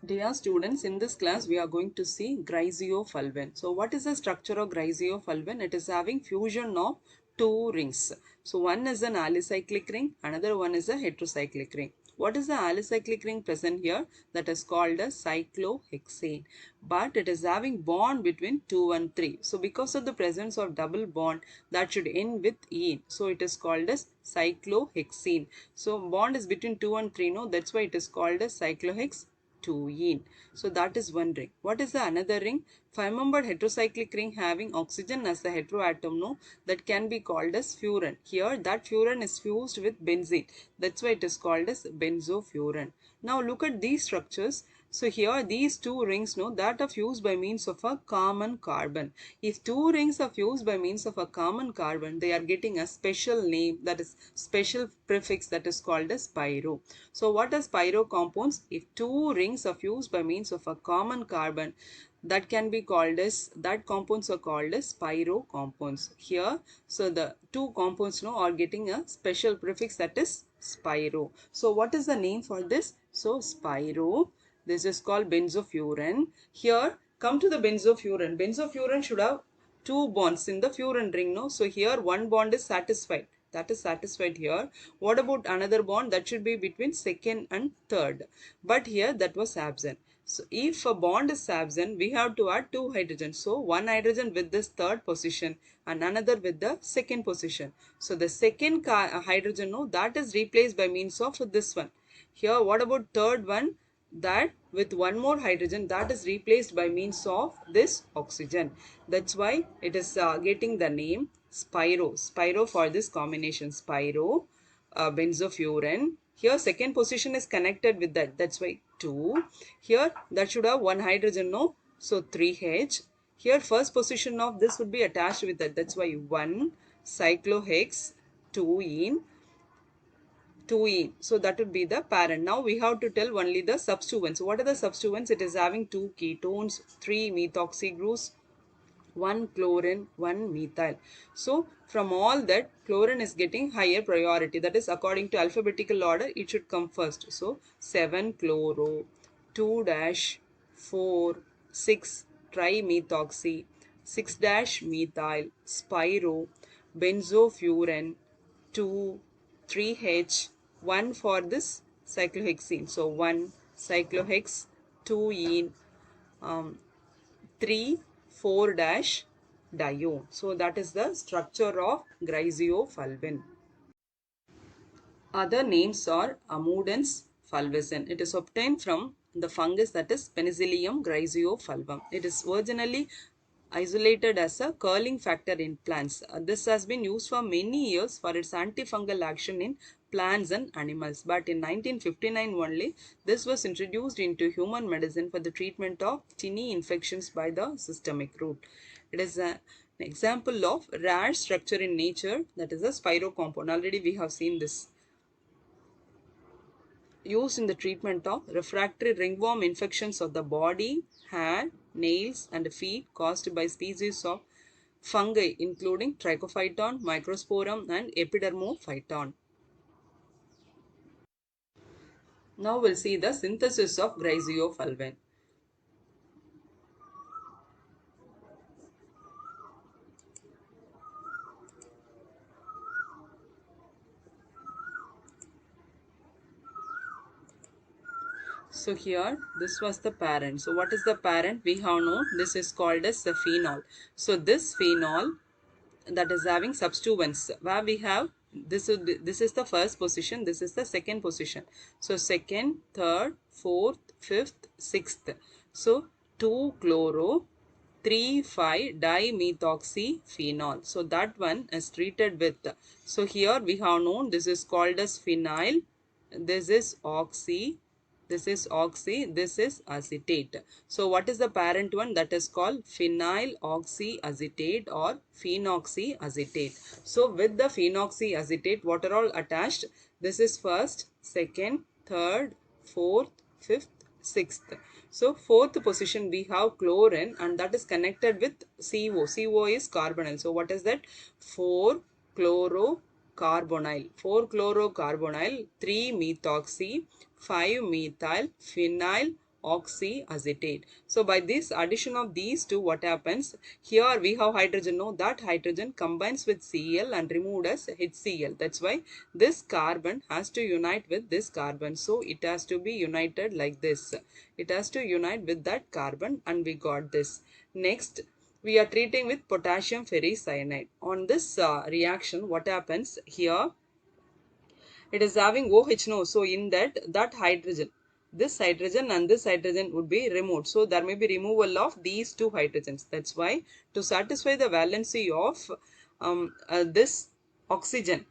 Dear students, in this class we are going to see griseofulvin. So what is the structure of griseofulvin? It is having fusion of two rings. So one is an alicyclic ring, another one is a heterocyclic ring. What is the alicyclic ring present here? That is called a cyclohexane. But it is having bond between 2 and 3. So because of the presence of double bond, that should end with ene. So it is called as cyclohexene. So bond is between 2 and 3, no? That's why it is called as cyclohexene. 2ene. So that is one ring. What is the another ring? Five membered heterocyclic ring having oxygen as the heteroatom, no, that can be called as furan. Here that furan is fused with benzene. That's why it is called as benzofuran. Now look at these structures. So here these two rings, no, that are fused by means of a common carbon. If two rings are fused by means of a common carbon, they are getting a special name, that is special prefix, that is called as pyro. So what is pyro compounds? If two rings are fused by means of a common carbon, that can be called as, that compounds are called as pyro compounds. Here, so the two compounds, no, are getting a special prefix, that is spiro. So what is the name for this? So spiro. This is called benzofuran. Here, come to the benzofuran. Benzofuran should have two bonds in the furan ring, no? So here one bond is satisfied. That is satisfied here. What about another bond? That should be between second and third. But here that was absent. So if a bond is absent, we have to add two hydrogens. So one hydrogen with this third position and another with the second position. So the second hydrogen, no, that is replaced by means of this one. Here, what about third one? That with one more hydrogen, that is replaced by means of this oxygen. That's why it is getting the name spiro. Spiro for this combination, spiro, benzofuran. Here second position is connected with that. That's why 2. Here that should have one hydrogen, no? So 3H. Here first position of this would be attached with that. That's why 1 cyclohex 2ene 2E. So that would be the parent. Now we have to tell only the substituents. What are the substituents? It is having 2 ketones, 3 methoxy groups, 1 chlorine, 1 methyl. So from all that, chlorine is getting higher priority. That is according to alphabetical order, it should come first. So 7 chloro, 2 dash, 4, 6 trimethoxy, 6 dash methyl, spiro, benzofuran, 2, 3H, 1 for this cyclohexene. So 1 cyclohex, 2 ene, 3, 4 dash dione. So that is the structure of griseofulvin. Other names are Amudens fulvescens. It is obtained from the fungus, that is Penicillium griseofulvum. It is originally isolated as a curling factor in plants. This has been used for many years for its antifungal action in plants and animals. But in 1959 only, this was introduced into human medicine for the treatment of tiny infections by the systemic route. It is an example of rare structure in nature, that is a spiro compound. Already we have seen this. Used in the treatment of refractory ringworm infections of the body, hair, nails and feet caused by species of fungi including Trichophyton, Microsporum and Epidermophyton. Now we'll see the synthesis of griseofulvin. So here this was the parent. So what is the parent? We have known this is called as the phenol. So this phenol that is having substituents where we have this is the first position, this is the second position. So second, third, fourth, fifth, sixth. So 2 chloro 3,5 dimethoxy phenol. So that one is treated with. So here we have known this is called as phenyl. This is oxy. This is oxy. This is acetate. So what is the parent one? That is called phenyl oxyacetate or phenoxyacetate. So with the phenoxyacetate, what are all attached? This is first, second, third, fourth, fifth, sixth. So fourth position we have chlorine and that is connected with CO. CO is carbonyl. So what is that? 4 chlorocarbonyl. 4 chlorocarbonyl, 3 methoxy, 5 methyl phenyl oxyacetate. So by this addition of these two, what happens? Here we have hydrogen. No, that hydrogen combines with Cl and removed as HCl. That's why this carbon has to unite with this carbon. So it has to be united like this. It has to unite with that carbon, and we got this. Next, we are treating with potassium ferricyanide. On this reaction, what happens here? It is having OH, no, so in that hydrogen, this hydrogen and this hydrogen would be removed. So there may be removal of these two hydrogens. That's why to satisfy the valency of this oxygen,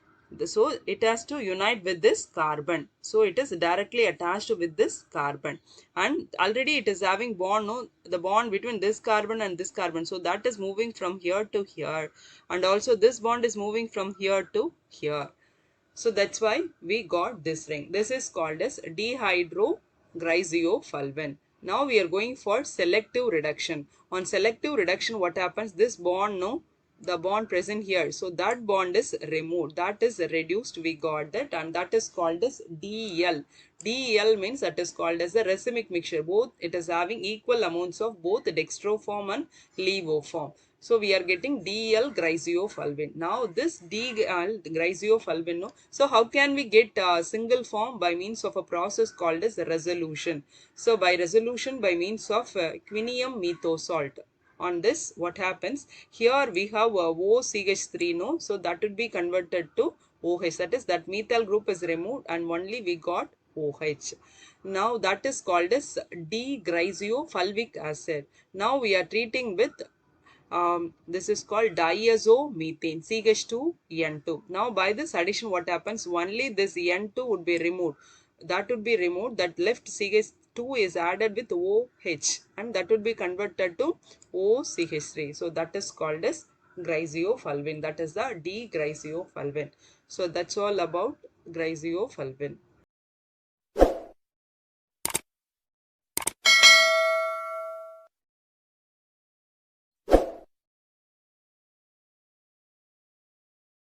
so it has to unite with this carbon. So it is directly attached with this carbon, and already it is having bond, no, the bond between this carbon and this carbon. So that is moving from here to here, and also this bond is moving from here to here. So that's why we got this ring. This is called as dihydroglyziofulvene. Now we are going for selective reduction. On selective reduction, what happens? This bond, no, the bond present here. So that bond is removed. That is reduced. We got that, and that is called as DEL. DEL means that is called as a racemic mixture. Both it is having equal amounts of both dextroform and levoform. So we are getting DL-glyziofulvene. Now this DL-glyziofulvene, no? So how can we get a single form? By means of a process called as resolution. So by resolution, by means of quinium methyl salt. On this, what happens? Here we have OCH3, no? So that would be converted to OH. That is, that methyl group is removed and only we got OH. Now that is called as D-glyziofulvic acid. Now we are treating with this is called diazomethane, CH2N2. Now by this addition, what happens? Only this N2 would be removed. That would be removed. That left CH2 is added with OH, and that would be converted to OCH3. So that is called as glyziofulvene. That is the D-glyziofulvene. So that's all about glyziofulvene.